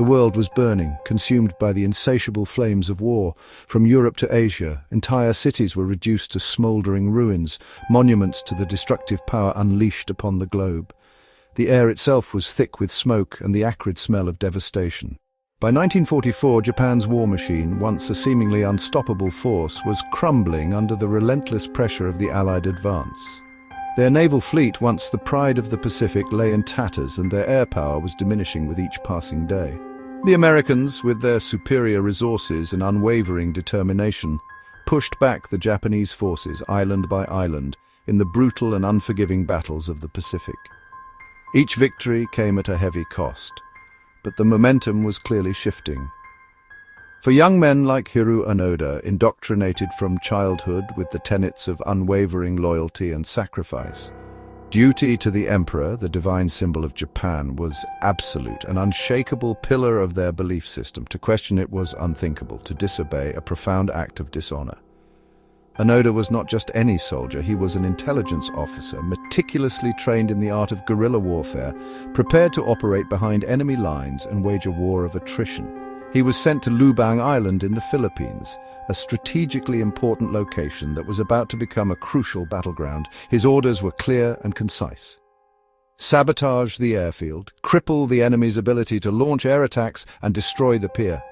The world was burning, consumed by the insatiable flames of war. From Europe to Asia, entire cities were reduced to smouldering ruins, monuments to the destructive power unleashed upon the globe. The air itself was thick with smoke and the acrid smell of devastation. By 1944, Japan's war machine, once a seemingly unstoppable force, was crumbling under the relentless pressure of the Allied advance. Their naval fleet, once the pride of the Pacific, lay in tatters, and their air power was diminishing with each passing day. The Americans, with their superior resources and unwavering determination, pushed back the Japanese forces island by island in the brutal and unforgiving battles of the Pacific. Each victory came at a heavy cost, but the momentum was clearly shifting. For young men like Hiroo Onoda, indoctrinated from childhood with the tenets of unwavering loyalty and sacrifice, duty to the emperor, the divine symbol of Japan, was absolute, an unshakable pillar of their belief system. To question it was unthinkable, to disobey a profound act of dishonor. Onoda was not just any soldier, he was an intelligence officer, meticulously trained in the art of guerrilla warfare, prepared to operate behind enemy lines and wage a war of attrition. He was sent to Lubang Island in the Philippines, a strategically important location that was about to become a crucial battleground. His orders were clear and concise. Sabotage the airfield, cripple the enemy's ability to launch air attacks, and destroy the pier,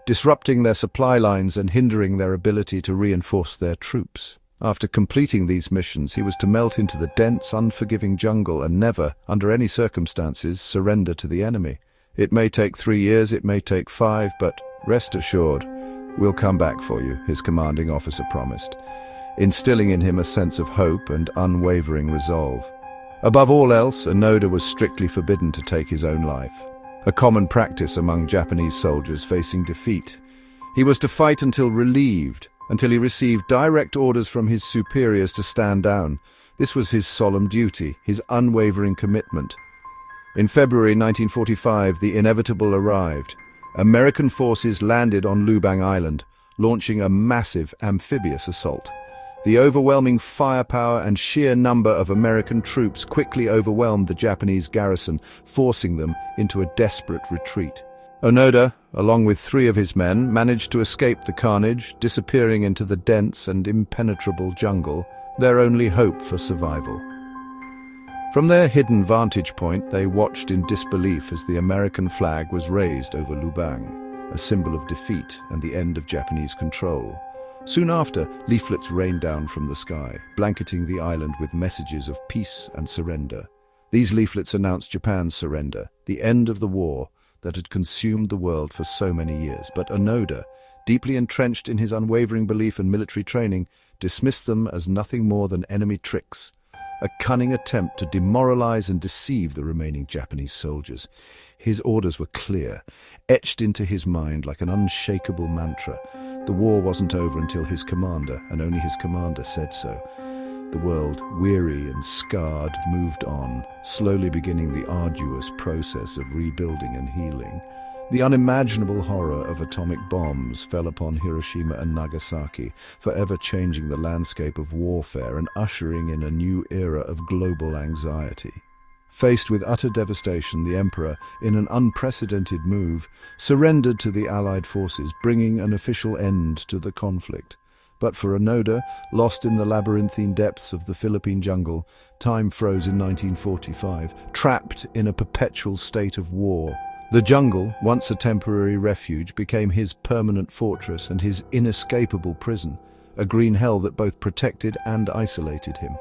disrupting their supply lines and hindering their ability to reinforce their troops. After completing these missions, he was to melt into the dense, unforgiving jungle and never, under any circumstances, surrender to the enemy. It may take 3 years, it may take 5, but rest assured, we'll come back for you, his commanding officer promised, instilling in him a sense of hope and unwavering resolve. Above all else, Onoda was strictly forbidden to take his own life, a common practice among Japanese soldiers facing defeat. He was to fight until relieved, until he received direct orders from his superiors to stand down. This was his solemn duty, his unwavering commitment. In February 1945, the inevitable arrived. American forces landed on Lubang Island, launching a massive amphibious assault. The overwhelming firepower and sheer number of American troops quickly overwhelmed the Japanese garrison, forcing them into a desperate retreat. Onoda, along with 3 of his men, managed to escape the carnage, disappearing into the dense and impenetrable jungle, their only hope for survival. From their hidden vantage point, they watched in disbelief as the American flag was raised over Lubang, a symbol of defeat and the end of Japanese control. Soon after, leaflets rained down from the sky, blanketing the island with messages of peace and surrender. These leaflets announced Japan's surrender, the end of the war that had consumed the world for so many years. But Onoda, deeply entrenched in his unwavering belief and military training, dismissed them as nothing more than enemy tricks, a cunning attempt to demoralize and deceive the remaining Japanese soldiers. His orders were clear, etched into his mind like an unshakable mantra. The war wasn't over until his commander, and only his commander, said so. The world, weary and scarred, moved on, slowly beginning the arduous process of rebuilding and healing. The unimaginable horror of atomic bombs fell upon Hiroshima and Nagasaki, forever changing the landscape of warfare and ushering in a new era of global anxiety. Faced with utter devastation, the emperor, in an unprecedented move, surrendered to the Allied forces, bringing an official end to the conflict. But for Onoda, lost in the labyrinthine depths of the Philippine jungle, time froze in 1945, trapped in a perpetual state of war. The jungle, once a temporary refuge, became his permanent fortress and his inescapable prison, a green hell that both protected and isolated him.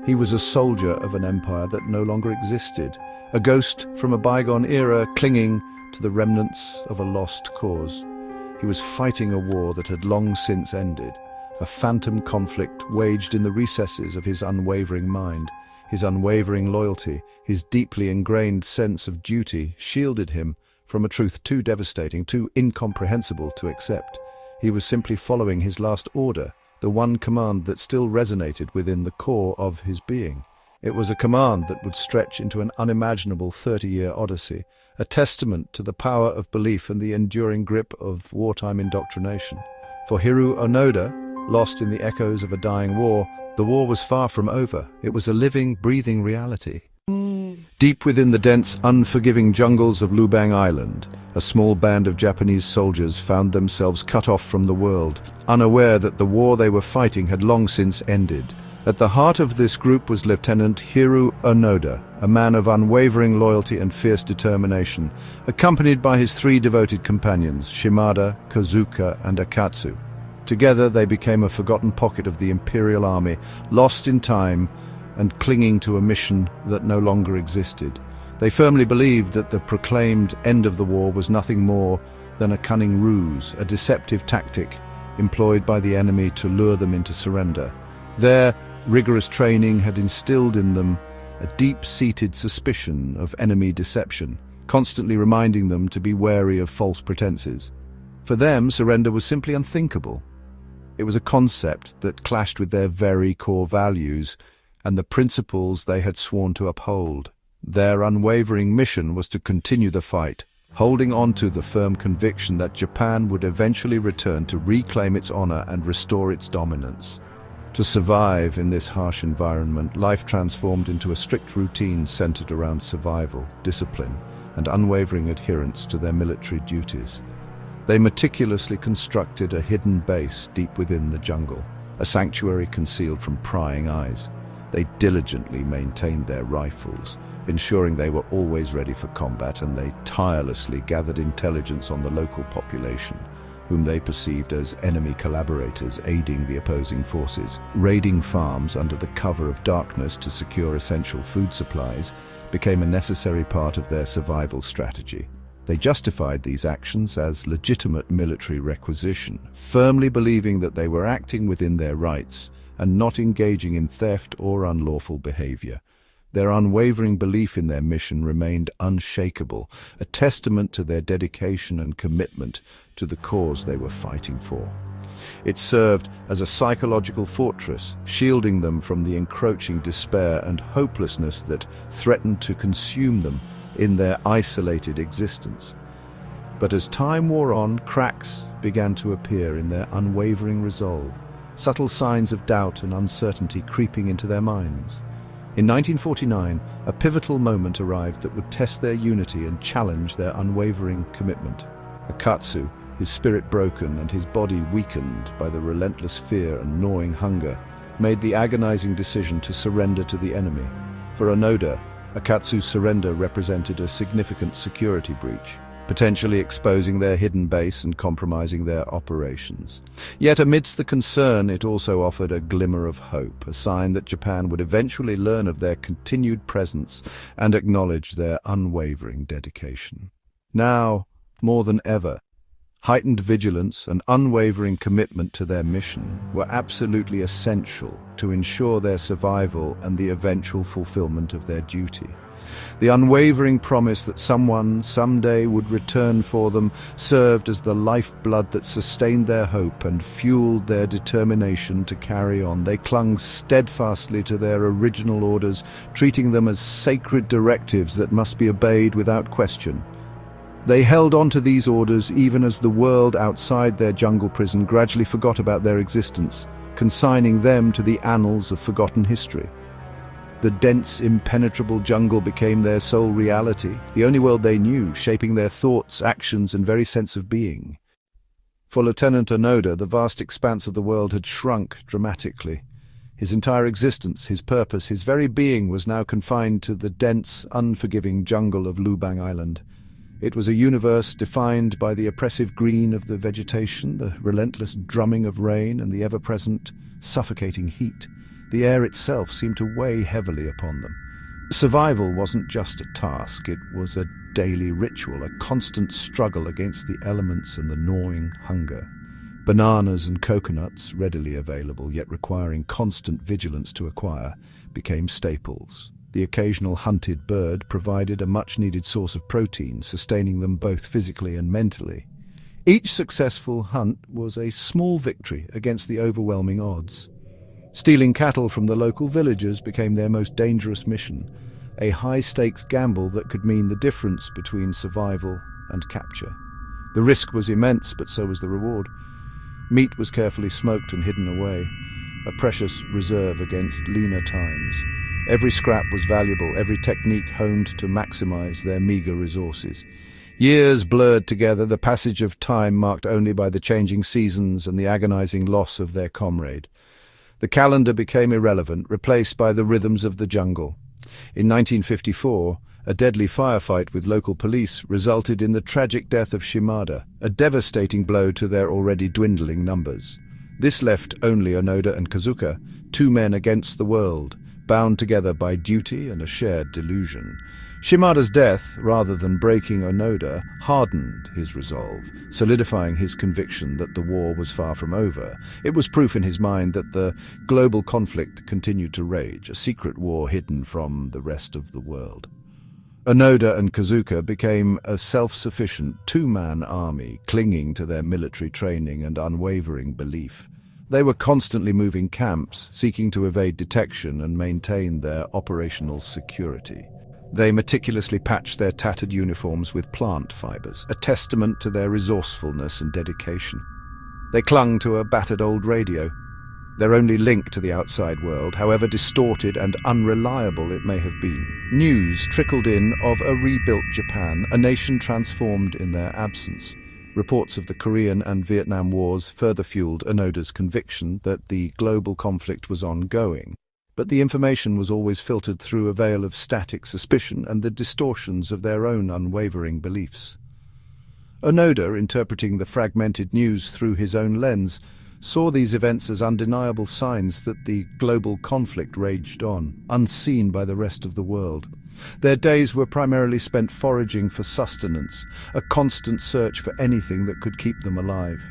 He was a soldier of an empire that no longer existed, a ghost from a bygone era clinging to the remnants of a lost cause. He was fighting a war that had long since ended, a phantom conflict waged in the recesses of his unwavering mind. His unwavering loyalty, his deeply ingrained sense of duty, shielded him from a truth too devastating, too incomprehensible to accept. He was simply following his last order, the one command that still resonated within the core of his being. It was a command that would stretch into an unimaginable 30-year odyssey, a testament to the power of belief and the enduring grip of wartime indoctrination. For Hiroo Onoda, lost in the echoes of a dying war, the war was far from over. It was a living, breathing reality. Deep within the dense, unforgiving jungles of Lubang Island, a small band of Japanese soldiers found themselves cut off from the world, unaware that the war they were fighting had long since ended. At the heart of this group was Lieutenant Hiroo Onoda, a man of unwavering loyalty and fierce determination, accompanied by his three devoted companions, Shimada, Kozuka, and Akatsu. Together they became a forgotten pocket of the Imperial Army, lost in time and clinging to a mission that no longer existed. They firmly believed that the proclaimed end of the war was nothing more than a cunning ruse, a deceptive tactic employed by the enemy to lure them into surrender. Their rigorous training had instilled in them a deep-seated suspicion of enemy deception, constantly reminding them to be wary of false pretenses. For them, surrender was simply unthinkable. It was a concept that clashed with their very core values and the principles they had sworn to uphold. Their unwavering mission was to continue the fight, holding on to the firm conviction that Japan would eventually return to reclaim its honor and restore its dominance. To survive in this harsh environment, life transformed into a strict routine centered around survival, discipline, and unwavering adherence to their military duties. They meticulously constructed a hidden base deep within the jungle, a sanctuary concealed from prying eyes. They diligently maintained their rifles, ensuring they were always ready for combat, and they tirelessly gathered intelligence on the local population, whom they perceived as enemy collaborators aiding the opposing forces. Raiding farms under the cover of darkness to secure essential food supplies became a necessary part of their survival strategy. They justified these actions as legitimate military requisition, firmly believing that they were acting within their rights and not engaging in theft or unlawful behavior. Their unwavering belief in their mission remained unshakable, a testament to their dedication and commitment to the cause they were fighting for. It served as a psychological fortress, shielding them from the encroaching despair and hopelessness that threatened to consume them in their isolated existence. But as time wore on, cracks began to appear in their unwavering resolve, subtle signs of doubt and uncertainty creeping into their minds. In 1949, a pivotal moment arrived that would test their unity and challenge their unwavering commitment. Akatsu, his spirit broken and his body weakened by the relentless fear and gnawing hunger, made the agonizing decision to surrender to the enemy. For Onoda, Akatsu's surrender represented a significant security breach, potentially exposing their hidden base and compromising their operations. Yet amidst the concern, it also offered a glimmer of hope, a sign that Japan would eventually learn of their continued presence and acknowledge their unwavering dedication. Now, more than ever, heightened vigilance and unwavering commitment to their mission were absolutely essential to ensure their survival and the eventual fulfillment of their duty. The unwavering promise that someone someday would return for them served as the lifeblood that sustained their hope and fueled their determination to carry on. They clung steadfastly to their original orders, treating them as sacred directives that must be obeyed without question. They held on to these orders even as the world outside their jungle prison gradually forgot about their existence, consigning them to the annals of forgotten history. The dense, impenetrable jungle became their sole reality, the only world they knew, shaping their thoughts, actions, and very sense of being. For Lieutenant Onoda, the vast expanse of the world had shrunk dramatically. His entire existence, his purpose, his very being was now confined to the dense, unforgiving jungle of Lubang Island. It was a universe defined by the oppressive green of the vegetation, the relentless drumming of rain, and the ever-present, suffocating heat. The air itself seemed to weigh heavily upon them. Survival wasn't just a task, it was a daily ritual, a constant struggle against the elements and the gnawing hunger. Bananas and coconuts, readily available yet requiring constant vigilance to acquire, became staples. The occasional hunted bird provided a much-needed source of protein, sustaining them both physically and mentally. Each successful hunt was a small victory against the overwhelming odds. Stealing cattle from the local villagers became their most dangerous mission, a high-stakes gamble that could mean the difference between survival and capture. The risk was immense, but so was the reward. Meat was carefully smoked and hidden away, a precious reserve against leaner times. Every scrap was valuable, every technique honed to maximize their meager resources. Years blurred together, the passage of time marked only by the changing seasons and the agonizing loss of their comrade. The calendar became irrelevant, replaced by the rhythms of the jungle. In 1954, a deadly firefight with local police resulted in the tragic death of Shimada, a devastating blow to their already dwindling numbers. This left only Onoda and Kazuka, two men against the world, bound together by duty and a shared delusion. Shimada's death, rather than breaking Onoda, hardened his resolve, solidifying his conviction that the war was far from over. It was proof in his mind that the global conflict continued to rage, a secret war hidden from the rest of the world. Onoda and Kazuka became a self-sufficient two-man army, clinging to their military training and unwavering belief. They were constantly moving camps, seeking to evade detection and maintain their operational security. They meticulously patched their tattered uniforms with plant fibers, a testament to their resourcefulness and dedication. They clung to a battered old radio, their only link to the outside world, however distorted and unreliable it may have been. News trickled in of a rebuilt Japan, a nation transformed in their absence. Reports of the Korean and Vietnam Wars further fueled Onoda's conviction that the global conflict was ongoing. But the information was always filtered through a veil of static suspicion and the distortions of their own unwavering beliefs. Onoda, interpreting the fragmented news through his own lens, saw these events as undeniable signs that the global conflict raged on, unseen by the rest of the world. Their days were primarily spent foraging for sustenance, a constant search for anything that could keep them alive.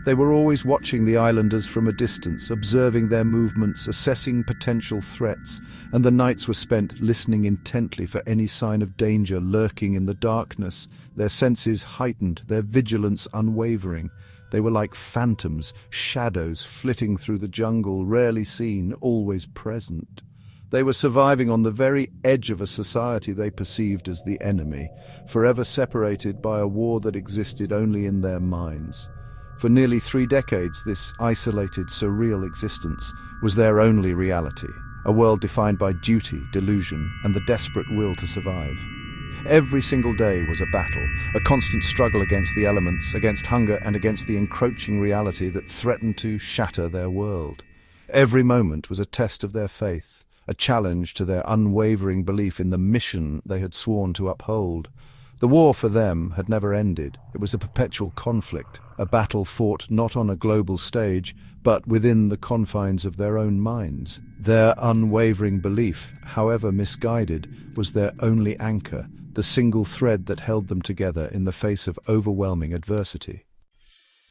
They were always watching the islanders from a distance, observing their movements, assessing potential threats, and the nights were spent listening intently for any sign of danger lurking in the darkness, their senses heightened, their vigilance unwavering. They were like phantoms, shadows flitting through the jungle, rarely seen, always present. They were surviving on the very edge of a society they perceived as the enemy, forever separated by a war that existed only in their minds. For nearly 3 decades, this isolated, surreal existence was their only reality, a world defined by duty, delusion, and the desperate will to survive. Every single day was a battle, a constant struggle against the elements, against hunger, and against the encroaching reality that threatened to shatter their world. Every moment was a test of their faith, a challenge to their unwavering belief in the mission they had sworn to uphold. The war for them had never ended. It was a perpetual conflict, a battle fought not on a global stage, but within the confines of their own minds. Their unwavering belief, however misguided, was their only anchor, the single thread that held them together in the face of overwhelming adversity.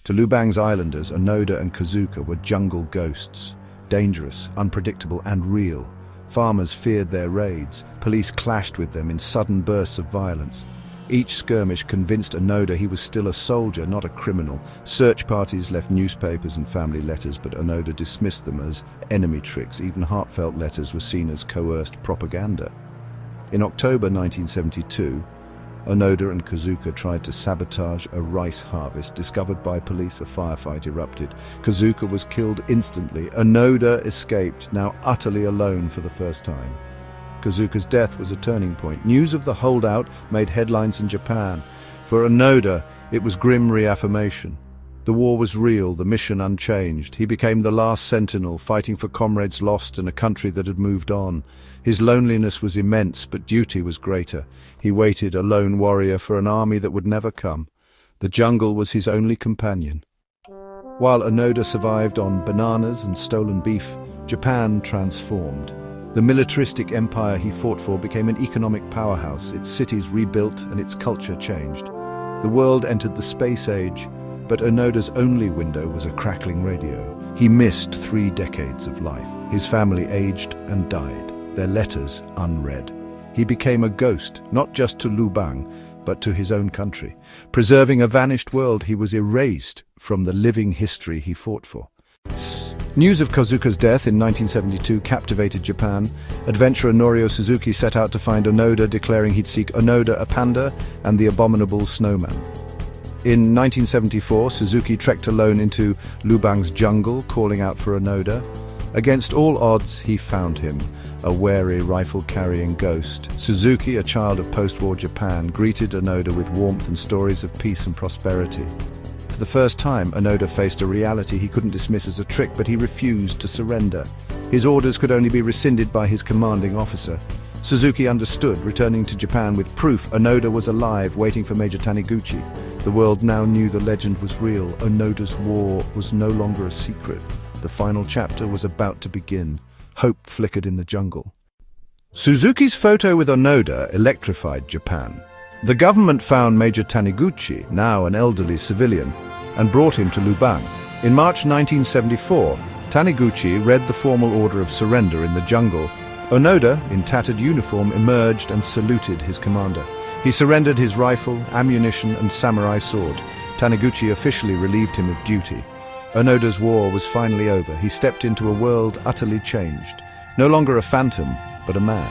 To Lubang's islanders, Onoda and Kazuka were jungle ghosts, dangerous, unpredictable, and real. Farmers feared their raids. Police clashed with them in sudden bursts of violence. Each skirmish convinced Onoda he was still a soldier, not a criminal. Search parties left newspapers and family letters, but Onoda dismissed them as enemy tricks. Even heartfelt letters were seen as coerced propaganda. In October 1972, Onoda and Kazuka tried to sabotage a rice harvest. Discovered by police, a firefight erupted. Kazuka was killed instantly. Onoda escaped, now utterly alone for the first time. Kazuka's death was a turning point. News of the holdout made headlines in Japan. For Onoda, it was grim reaffirmation. The war was real, the mission unchanged. He became the last sentinel, fighting for comrades lost in a country that had moved on. His loneliness was immense, but duty was greater. He waited, a lone warrior, for an army that would never come. The jungle was his only companion. While Onoda survived on bananas and stolen beef, Japan transformed. The militaristic empire he fought for became an economic powerhouse. Its cities rebuilt and its culture changed. The world entered the space age, but Onoda's only window was a crackling radio. He missed 3 decades of life. His family aged and died, their letters unread. He became a ghost, not just to Lubang, but to his own country. Preserving a vanished world, he was erased from the living history he fought for. News of Kazuka's death in 1972 captivated Japan. Adventurer Norio Suzuki set out to find Onoda, declaring he'd seek Onoda, a panda, and the abominable snowman. In 1974, Suzuki trekked alone into Lubang's jungle, calling out for Onoda. Against all odds, he found him. a wary rifle-carrying ghost. Suzuki, a child of post-war Japan, greeted Onoda with warmth and stories of peace and prosperity. For the first time, Onoda faced a reality he couldn't dismiss as a trick, but he refused to surrender. His orders could only be rescinded by his commanding officer. Suzuki understood, returning to Japan with proof Onoda was alive, waiting for Major Taniguchi. The world now knew the legend was real. Onoda's war was no longer a secret. The final chapter was about to begin. Hope flickered in the jungle. Suzuki's photo with Onoda electrified Japan. The government found Major Taniguchi, now an elderly civilian, and brought him to Lubang. In March 1974, Taniguchi read the formal order of surrender in the jungle. Onoda, in tattered uniform, emerged and saluted his commander. He surrendered his rifle, ammunition, and samurai sword. Taniguchi officially relieved him of duty. Onoda's war was finally over. He stepped into a world utterly changed. No longer a phantom, but a man.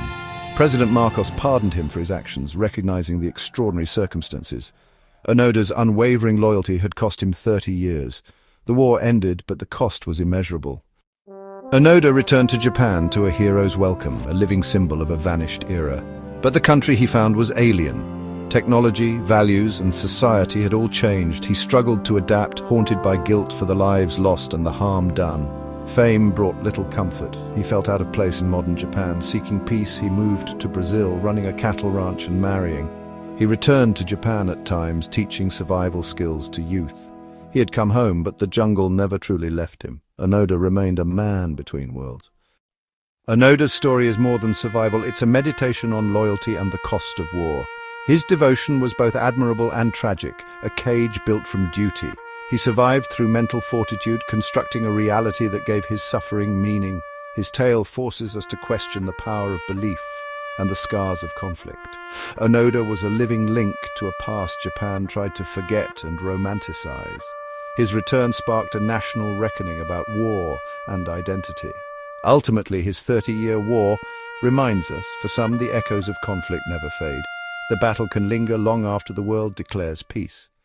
President Marcos pardoned him for his actions, recognizing the extraordinary circumstances. Onoda's unwavering loyalty had cost him 30 years. The war ended, but the cost was immeasurable. Onoda returned to Japan to a hero's welcome, a living symbol of a vanished era. But the country he found was alien. Technology, values, and society had all changed. He struggled to adapt, haunted by guilt for the lives lost and the harm done. Fame brought little comfort. He felt out of place in modern Japan. Seeking peace, he moved to Brazil, running a cattle ranch and marrying. He returned to Japan at times, teaching survival skills to youth. He had come home, but the jungle never truly left him. Onoda remained a man between worlds. Onoda's story is more than survival. It's a meditation on loyalty and the cost of war. His devotion was both admirable and tragic, a cage built from duty. He survived through mental fortitude, constructing a reality that gave his suffering meaning. His tale forces us to question the power of belief and the scars of conflict. Onoda was a living link to a past Japan tried to forget and romanticize. His return sparked a national reckoning about war and identity. Ultimately, his 30-year war reminds us, for some, the echoes of conflict never fade. The battle can linger long after the world declares peace.